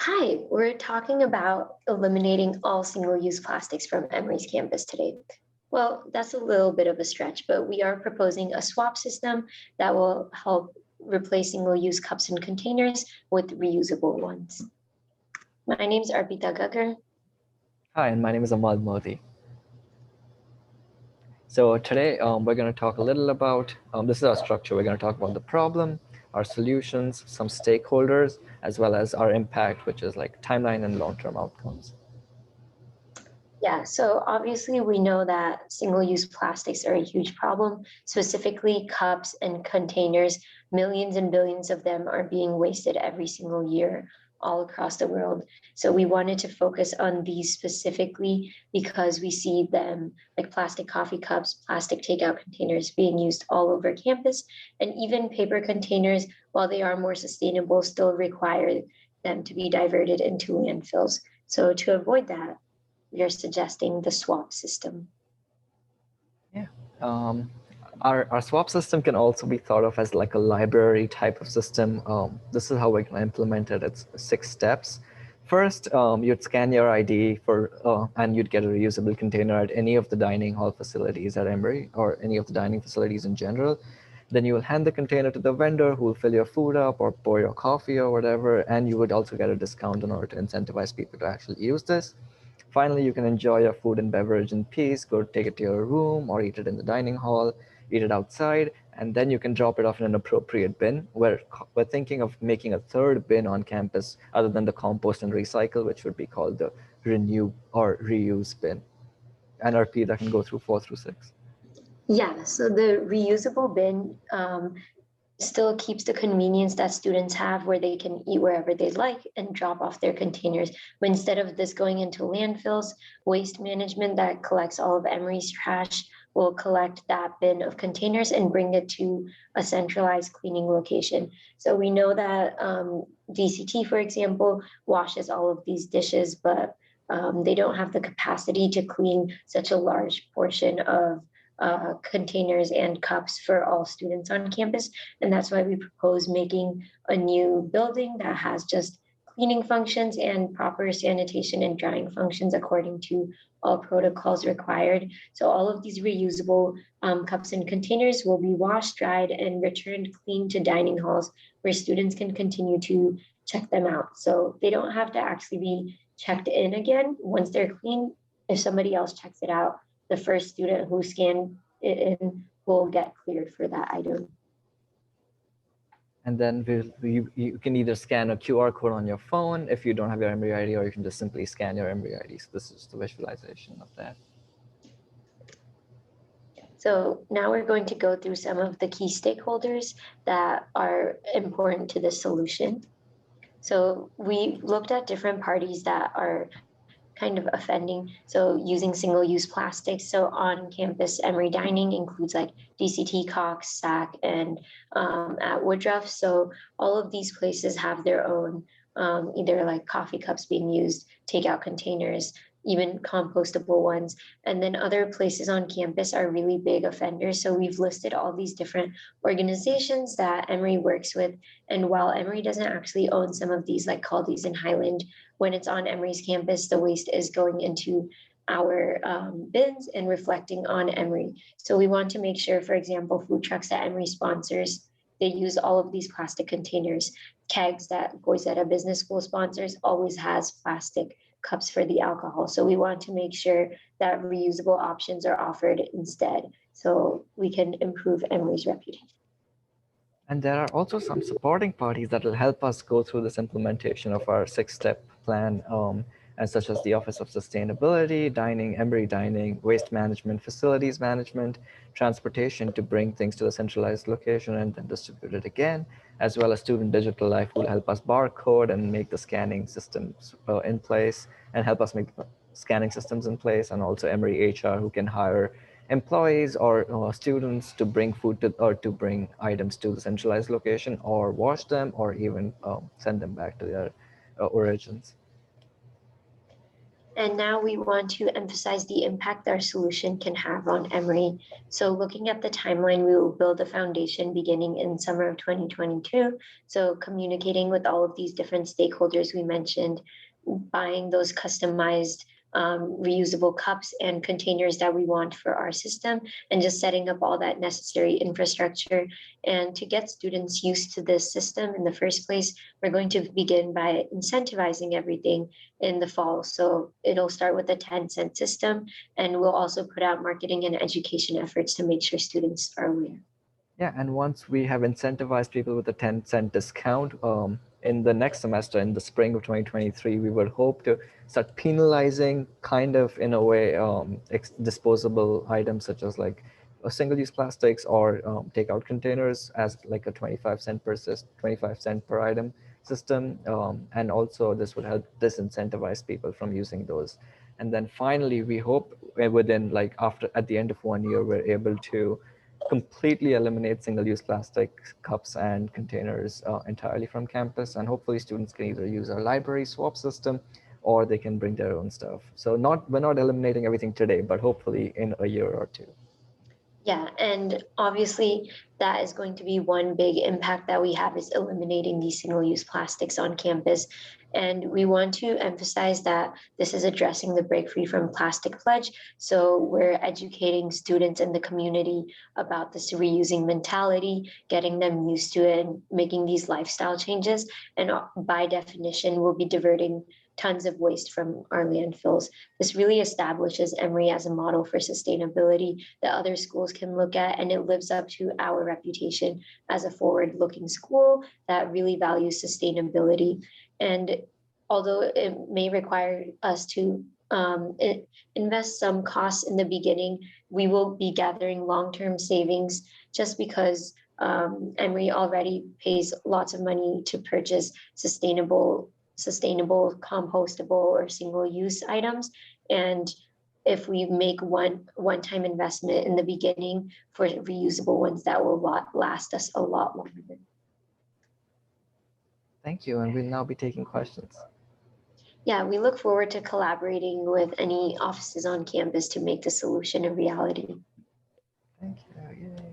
Hi, we're talking about eliminating all single-use plastics from Emory's campus today. Well, that's a little bit of a stretch, but we are proposing a swap system that will help replace single-use cups and containers with reusable ones. My name is Arpita Gaggar. Hi, and my name is Amal Mody. So today we're going to talk a little about, this is our structure. We're going to talk about the problem, our solutions, some stakeholders, as well as our impact, which is like timeline and long-term outcomes. Yeah, so obviously we know that single-use plastics are a huge problem, specifically cups and containers. Millions and billions of them are being wasted every single year all across the world. So we wanted to focus on these specifically because we see them like plastic coffee cups, plastic takeout containers being used all over campus, and even paper containers, while they are more sustainable, still require them to be diverted into landfills. So to avoid that, we are suggesting the swap system. Yeah. Um, our swap system can also be thought of as like a library type of system. This is how we're going to implement it. It's 6 steps. First, you'd scan your ID and you'd get a reusable container at any of the dining hall facilities at Emory or any of the dining facilities in general. Then you will hand the container to the vendor who will fill your food up or pour your coffee or whatever, and you would also get a discount in order to incentivize people to actually use this. Finally, you can enjoy your food and beverage in peace, go take it to your room or eat it in the dining hall, eat it outside, and then you can drop it off in an appropriate bin. We're thinking of making a third bin on campus other than the compost and recycle, which would be called the renew or reuse bin. And Arpita can go through 4 through 6. Yeah, so the reusable bin still keeps the convenience that students have where they can eat wherever they like and drop off their containers. But instead of this going into landfills, waste management that collects all of Emory's trash will collect that bin of containers and bring it to a centralized cleaning location. So we know that DCT, for example, washes all of these dishes, but they don't have the capacity to clean such a large portion of containers and cups for all students on campus. And that's why we propose making a new building that has just cleaning functions and proper sanitation and drying functions according to all protocols required. So all of these reusable cups and containers will be washed, dried, and returned clean to dining halls where students can continue to check them out. So they don't have to actually be checked in again once they're clean. If somebody else checks it out, the first student who scanned it in will get cleared for that item. And then you can either scan a QR code on your phone if you don't have your Emory ID, or you can just simply scan your Emory ID. So this is the visualization of that. So now we're going to go through some of the key stakeholders that are important to this solution. So we looked at different parties that are kind of offending. So using single-use plastics. So on campus, Emory dining includes like DCT, Cox, SAC, and at Woodruff. So all of these places have their own either like coffee cups being used, takeout containers, even compostable ones. And then other places on campus are really big offenders. So we've listed all these different organizations that Emory works with. And while Emory doesn't actually own some of these, like Caldi's and Highland, when it's on Emory's campus, the waste is going into our bins and reflecting on Emory. So we want to make sure, for example, food trucks that Emory sponsors, they use all of these plastic containers. Kegs that Goizeta Business School sponsors always has plastic cups for the alcohol. So we want to make sure that reusable options are offered instead so we can improve Emory's reputation. And there are also some supporting parties that will help us go through this implementation of our 6-step plan, and such as the Office of Sustainability, Dining, Emory Dining, Waste Management, Facilities Management, Transportation to bring things to the centralized location and then distribute it again, as well as Student Digital Life who will help us barcode and make the scanning systems in place and help us make scanning systems in place, and also Emory HR who can hire employees or students to bring food to or to bring items to the centralized location or wash them or even send them back to their origins. And now we want to emphasize the impact our solution can have on Emory. So looking at the timeline, we will build a foundation beginning in summer of 2022. So communicating with all of these different stakeholders we mentioned, buying those customized reusable cups and containers that we want for our system, and just setting up all that necessary infrastructure. And to get students used to this system in the first place, we're going to begin by incentivizing everything in the fall. So it'll start with a 10-cent system, and we'll also put out marketing and education efforts to make sure students are aware. Yeah, and once we have incentivized people with a 10-cent discount, in the next semester, in the spring of 2023, we would hope to start penalizing, kind of in a way, disposable items such as like single-use plastics or takeout containers as like a 25-cent 25-cent per item system. And also this would help disincentivize people from using those. And then finally, we hope within like after at the end of 1 year, we're able to completely eliminate single-use plastic cups and containers entirely from campus. And hopefully students can either use our library swap system or they can bring their own stuff. So we're not eliminating everything today, but hopefully in a year or two. Yeah, and obviously that is going to be one big impact that we have is eliminating these single-use plastics on campus. And we want to emphasize that this is addressing the Break Free from Plastic pledge. So we're educating students in the community about this reusing mentality, getting them used to it, and making these lifestyle changes. And by definition, we'll be diverting tons of waste from our landfills. This really establishes Emory as a model for sustainability that other schools can look at, and it lives up to our reputation as a forward-looking school that really values sustainability. And although it may require us to invest some costs in the beginning, we will be gathering long-term savings just because Emory already pays lots of money to purchase sustainable, compostable, or single-use items. And if we make one-time investment in the beginning for reusable ones, that will last us a lot longer. Thank you, and we'll now be taking questions. Yeah, we look forward to collaborating with any offices on campus to make the solution a reality. Thank you. Yay.